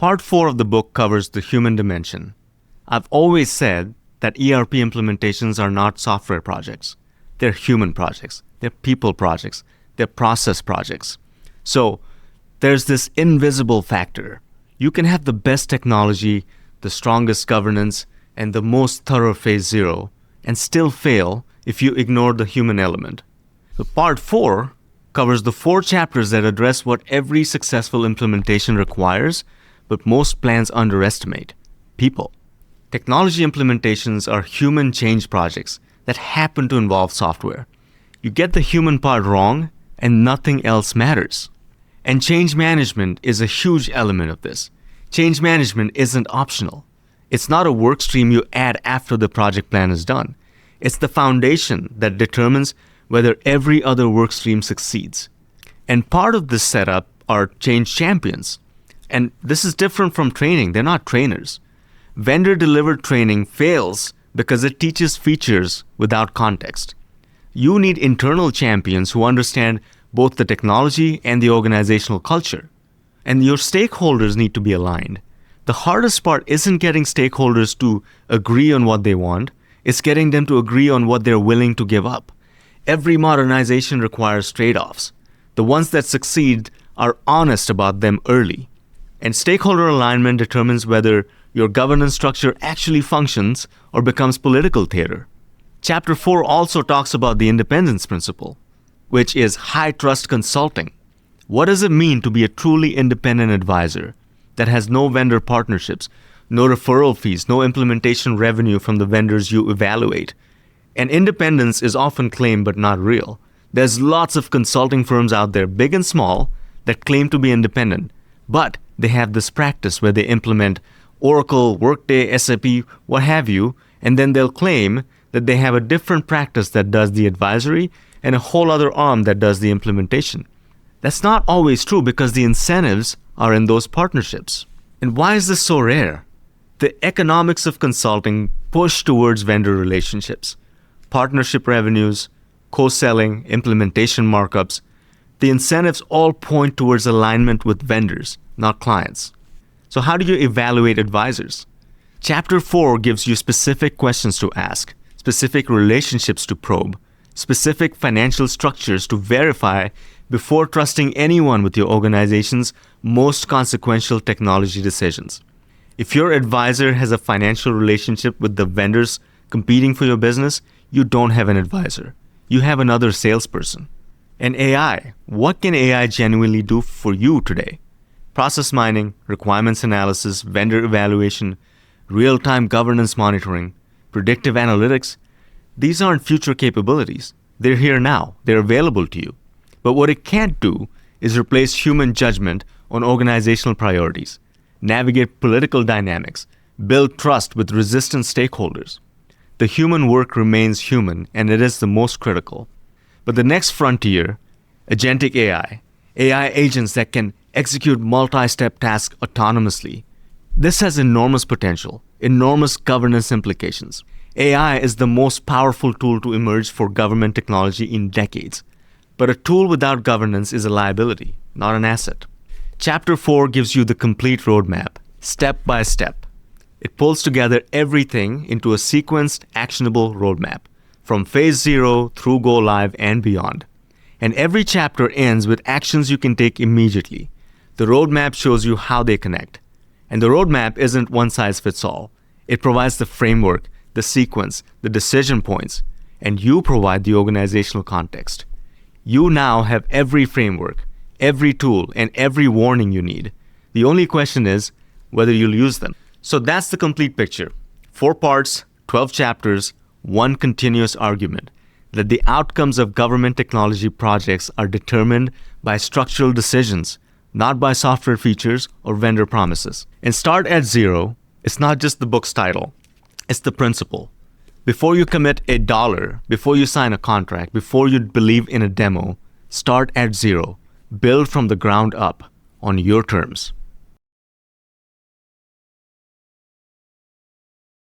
Part 4 of the book covers the human dimension. I've always said that ERP implementations are not software projects. They're human projects. They're people projects. They're process projects. So there's this invisible factor. You can have the best technology, the strongest governance, and the most thorough phase 0, and still fail if you ignore the human element. So part 4 covers the 4 chapters that address what every successful implementation requires, but most plans underestimate: people. Technology implementations are human change projects that happen to involve software. You get the human part wrong, and nothing else matters. And change management is a huge element of this. Change management isn't optional. It's not a work stream you add after the project plan is done. It's the foundation that determines whether every other work stream succeeds. And part of this setup are change champions. And this is different from training. They're not trainers. Vendor-delivered training fails because it teaches features without context. You need internal champions who understand both the technology and the organizational culture. And your stakeholders need to be aligned. The hardest part isn't getting stakeholders to agree on what they want. It's getting them to agree on what they're willing to give up. Every modernization requires trade-offs. The ones that succeed are honest about them early. And stakeholder alignment determines whether your governance structure actually functions or becomes political theater. Chapter 4 also talks about the independence principle, which is high-trust consulting. What does it mean to be a truly independent advisor that has no vendor partnerships, no referral fees, no implementation revenue from the vendors you evaluate? And independence is often claimed but not real. There's lots of consulting firms out there, big and small, that claim to be independent, but they have this practice where they implement Oracle, Workday, SAP, what have you, and then they'll claim that they have a different practice that does the advisory and a whole other arm that does the implementation. That's not always true because the incentives are in those partnerships. And why is this so rare? The economics of consulting push towards vendor relationships, partnership revenues, co-selling, implementation markups. The incentives all point towards alignment with vendors, not clients. So how do you evaluate advisors? Chapter 4 gives you specific questions to ask, specific relationships to probe, specific financial structures to verify before trusting anyone with your organization's most consequential technology decisions. If your advisor has a financial relationship with the vendors competing for your business, you don't have an advisor. You have another salesperson. And AI, what can AI genuinely do for you today? Process mining, requirements analysis, vendor evaluation, real-time governance monitoring, predictive analytics, these aren't future capabilities. They're here now. They're available to you. But what it can't do is replace human judgment on organizational priorities, navigate political dynamics, build trust with resistant stakeholders. The human work remains human, and it is the most critical. But the next frontier, agentic AI, AI agents that can execute multi-step tasks autonomously, this has enormous potential, enormous governance implications. AI is the most powerful tool to emerge for government technology in decades. But a tool without governance is a liability, not an asset. Chapter 4 gives you the complete roadmap, step by step. It pulls together everything into a sequenced, actionable roadmap, from phase 0 through go live and beyond. And every chapter ends with actions you can take immediately. The roadmap shows you how they connect. And the roadmap isn't one size fits all. It provides the framework, the sequence, the decision points, and you provide the organizational context. You now have every framework, every tool, and every warning you need. The only question is whether you'll use them. So that's the complete picture. 4 parts, 12 chapters, 1 continuous argument that the outcomes of government technology projects are determined by structural decisions, not by software features or vendor promises. And start at 0, it's not just the book's title, it's the principle. Before you commit $1, before you sign a contract, before you believe in a demo, start at 0. Build from the ground up on your terms.